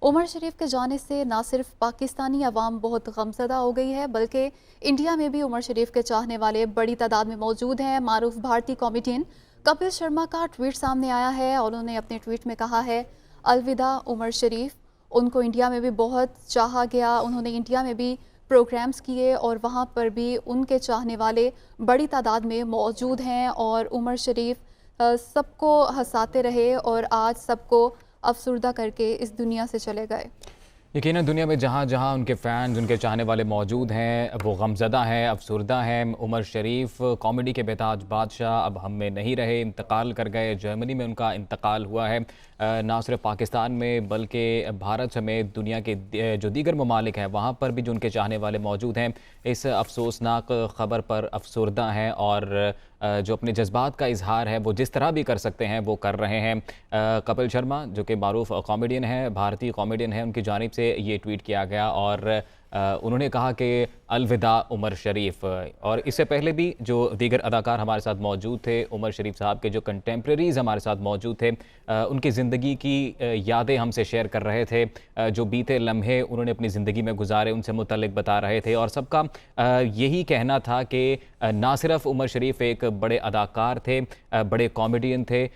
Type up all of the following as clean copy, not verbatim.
عمر شریف کے جانے سے نہ صرف پاکستانی عوام بہت غمزدہ ہو گئی ہے بلکہ انڈیا میں بھی عمر شریف کے چاہنے والے بڑی تعداد میں موجود ہیں۔ معروف بھارتی کامیڈین کپل شرما کا ٹویٹ سامنے آیا ہے اور انہوں نے اپنے ٹویٹ میں کہا ہے الوداع عمر شریف، ان کو انڈیا میں بھی بہت چاہا گیا، انہوں نے انڈیا میں بھی پروگرامز کیے اور وہاں پر بھی ان کے چاہنے والے بڑی تعداد میں موجود ہیں، اور عمر شریف سب کو ہنساتے رہے اور آج سب کو افسردہ کر کے اس دنیا سے چلے گئے۔ یقیناً دنیا میں جہاں جہاں ان کے فینز، ان کے چاہنے والے موجود ہیں، وہ غمزدہ ہیں، افسردہ ہیں۔ عمر شریف کامیڈی کے بےتاج بادشاہ اب ہم میں نہیں رہے، انتقال کر گئے۔ جرمنی میں ان کا انتقال ہوا ہے۔ نہ صرف پاکستان میں بلکہ بھارت سمیت دنیا کے جو دیگر ممالک ہیں وہاں پر بھی جو ان کے چاہنے والے موجود ہیں اس افسوسناک خبر پر افسردہ ہیں، اور جو اپنے جذبات کا اظہار ہے وہ جس طرح بھی کر سکتے ہیں وہ کر رہے ہیں۔ کپل شرما جو کہ معروف کامیڈین ہیں، بھارتی کامیڈین ہیں، ان کی جانب سے یہ ٹویٹ کیا گیا اور انہوں نے کہا کہ الوداع عمر شریف۔ اور اس سے پہلے بھی جو دیگر اداکار ہمارے ساتھ موجود تھے، عمر شریف صاحب کے جو کنٹمپریریز ہمارے ساتھ موجود تھے، ان کی زندگی کی یادیں ہم سے شیئر کر رہے تھے، جو بیتے لمحے انہوں نے اپنی زندگی میں گزارے ان سے متعلق بتا رہے تھے، اور سب کا یہی کہنا تھا کہ نہ صرف عمر شریف ایک بڑے اداکار تھے، بڑے کامیڈین تھے،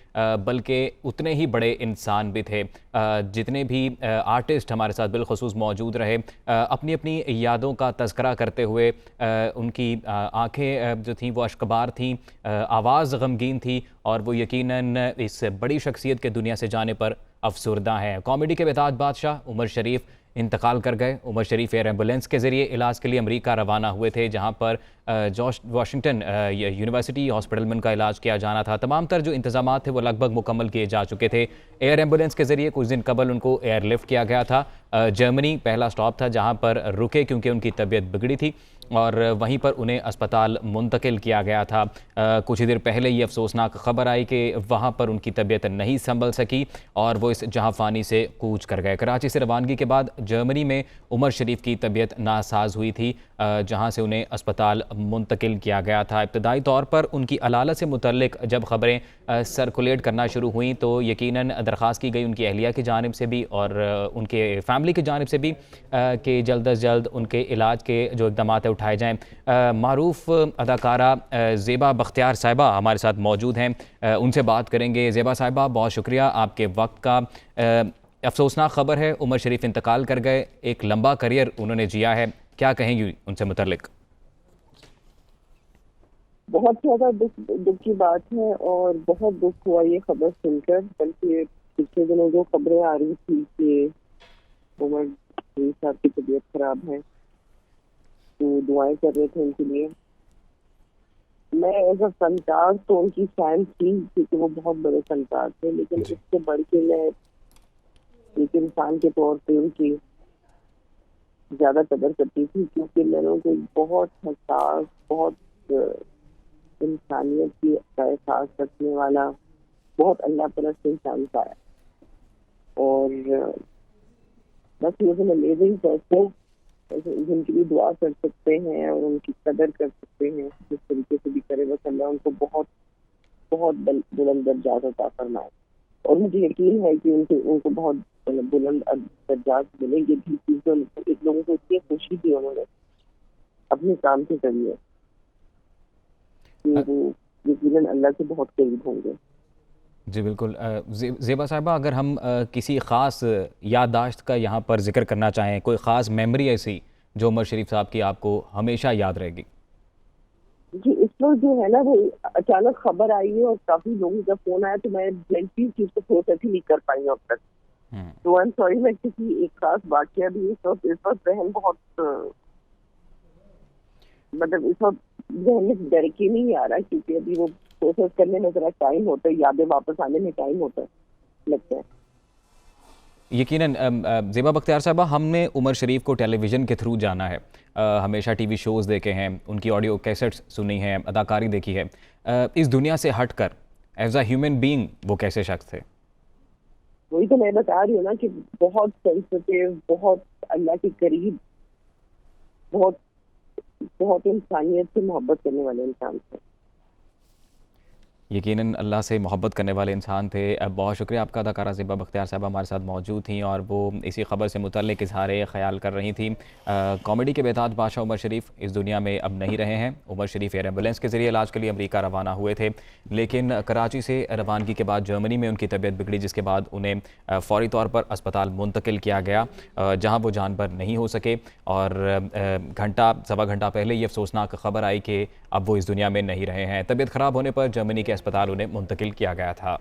بلکہ اتنے ہی بڑے انسان بھی تھے۔ جتنے بھی آرٹسٹ ہمارے ساتھ بالخصوص موجود رہے، اپنی اپنی یادوں کا تذکرہ کرتے ہوئے ان کی آنکھیں جو تھیں وہ اشکبار تھیں، آواز غمگین تھی، اور وہ یقیناً اس بڑی شخصیت کے دنیا سے جانے پر افسردہ ہیں۔ کامیڈی کے بےتاج بادشاہ عمر شریف انتقال کر گئے۔ عمر شریف ایئر ایمبولینس کے ذریعے علاج کے لیے امریکہ روانہ ہوئے تھے، جہاں پر واشنگٹن یونیورسٹی ہاسپٹل میں ان کا علاج کیا جانا تھا۔ تمام تر جو انتظامات تھے وہ لگ بھگ مکمل کیے جا چکے تھے۔ ایئر ایمبولینس کے ذریعے کچھ دن قبل ان کو ایئر لفٹ کیا گیا تھا۔ جرمنی پہلا سٹاپ تھا جہاں پر رکے کیونکہ ان کی طبیعت بگڑی تھی، اور وہیں پر انہیں اسپتال منتقل کیا گیا تھا۔ کچھ ہی دیر پہلے یہ افسوسناک خبر آئی کہ وہاں پر ان کی طبیعت نہیں سنبھل سکی اور وہ اس جہاں فانی سے کوچ کر گئے۔ کراچی سے روانگی کے بعد جرمنی میں عمر شریف کی طبیعت ناساز ہوئی تھی، جہاں سے انہیں اسپتال منتقل کیا گیا تھا۔ ابتدائی طور پر ان کی علالت سے متعلق جب خبریں سرکولیٹ کرنا شروع ہوئیں تو یقیناً درخواست کی گئی ان کی اہلیہ کی جانب سے بھی اور ان کے فیملی کی جانب سے بھی کہ جلد از جلد ان کے علاج کے جو اقدامات ہیں اٹھائے جائیں۔ معروف اداکارہ زیبا بختیار صاحبہ ہمارے ساتھ موجود ہیں، ان سے بات کریں گے۔ زیبا صاحبہ، بہت شکریہ آپ کے وقت کا۔ افسوسناک خبر ہے، عمر شریف انتقال کر گئے، ایک لمبا کریئر انہوں نے جیا ہے، کیا کہیں گی ان سے متعلق؟ بہت زیادہ دکھ کی بات ہے اور بہت دکھ ہوا یہ خبر سن کر، بلکہ پچھلے دنوں جو خبریں آ رہی تھی کہ عمر شریف صاحب کی طبیعت خراب ہے تو دعائیں کر رہے تھے ان کے لیے۔ میں ایز اے فنکار تو ان کی فین تھی کیونکہ وہ بہت بڑے فنکار تھے، لیکن اس سے بڑھ کے میں ایک انسان کے طور پہ ان کی زیادہ قدر کرتی تھی، کیونکہ میں نے ان کو بہت حساس، بہت انسانیت کی کا احساس رکھنے والا، بہت اللہ پرست انسان پایا، اور بس یہ امیزنگ پرسن جن کی بھی دعا کر سکتے ہیں اور ان کی قدر کر سکتے ہیں جس طریقے سے بھی کرے، بس اللہ ان کو بہت بہت بلند درجات عطا فرمائے، اور مجھے یقین ہے کہ ان کو بہت بلند درجات ملیں گے بھی، کیونکہ ایک لوگوں کو اتنی خوشی دی انہوں نے اپنے کام کے ذریعے کہ وہ یقیناً اللہ سے بہت قریب ہوں گے۔ جی بالکل۔ زیبا صاحبہ، اگر ہم کسی خاص یادداشت کا یہاں پر ذکر کرنا چاہیں، کوئی خاص میموری ایسی جو عمر شریف صاحب کی آپ کو ہمیشہ یاد رہے گی؟ جی اس وقت جو ہے نا وہ اچانک خبر آئی ہے اور کافی لوگوں کا فون آیا تو میں بلینٹی چیز کو پروسیس ہی نہیں کر پائی ہوں اب تک، تو آئی ایم سوری۔ میں کسی ایک خاص واقعہ بھی اس وقت ذہن بہت مطلب اس وقت ذہن میں ڈر کے نہیں آ رہا، کیونکہ ابھی وہ پروسیس کرنے میں ذرا ٹائم ہوتا ہے، یادیں واپس آنے میں ٹائم ہوتا ہے لگتا ہے۔ یقیناً زیبا بختیار صاحبہ، ہم نے عمر شریف کو ٹیلی ویژن کے تھرو جانا ہے، ہمیشہ ٹی وی شوز دیکھے ہیں، ان کی آڈیو کیسٹس سنی ہیں، اداکاری دیکھی ہے۔ اس دنیا سے ہٹ کر ایز اے ہیومن بینگ وہ کیسے شخص تھے؟ وہی تو میں بتا رہی ہوں نا کہ بہت سینسٹیو، بہت اللہ کے قریب، بہت انسانیت سے محبت کرنے والے انسان تھے۔ یقیناً اللہ سے محبت کرنے والے انسان تھے. بہت شکریہ آپ کا اداکارہ زیبا بختیار صاحبہ ہمارے ساتھ موجود تھیں اور وہ اسی خبر سے متعلق اظہار خیال کر رہی تھیں. کامیڈی کے بےتاج بادشاہ عمر شریف اس دنیا میں اب نہیں رہے ہیں. عمر شریف ایئر ایمبولینس کے ذریعے علاج کے لیے امریکہ روانہ ہوئے تھے، لیکن کراچی سے روانگی کے بعد جرمنی میں ان کی طبیعت بگڑی، جس کے بعد انہیں فوری طور پر اسپتال منتقل کیا گیا جہاں وہ جان بر نہیں ہو سکے. اور سوا گھنٹہ پہلے یہ افسوسناک خبر آئی کہ اب وہ اس دنیا میں نہیں رہے ہیں. طبیعت خراب ہونے پر جرمنی کے اسپتال انہیں منتقل کیا گیا تھا.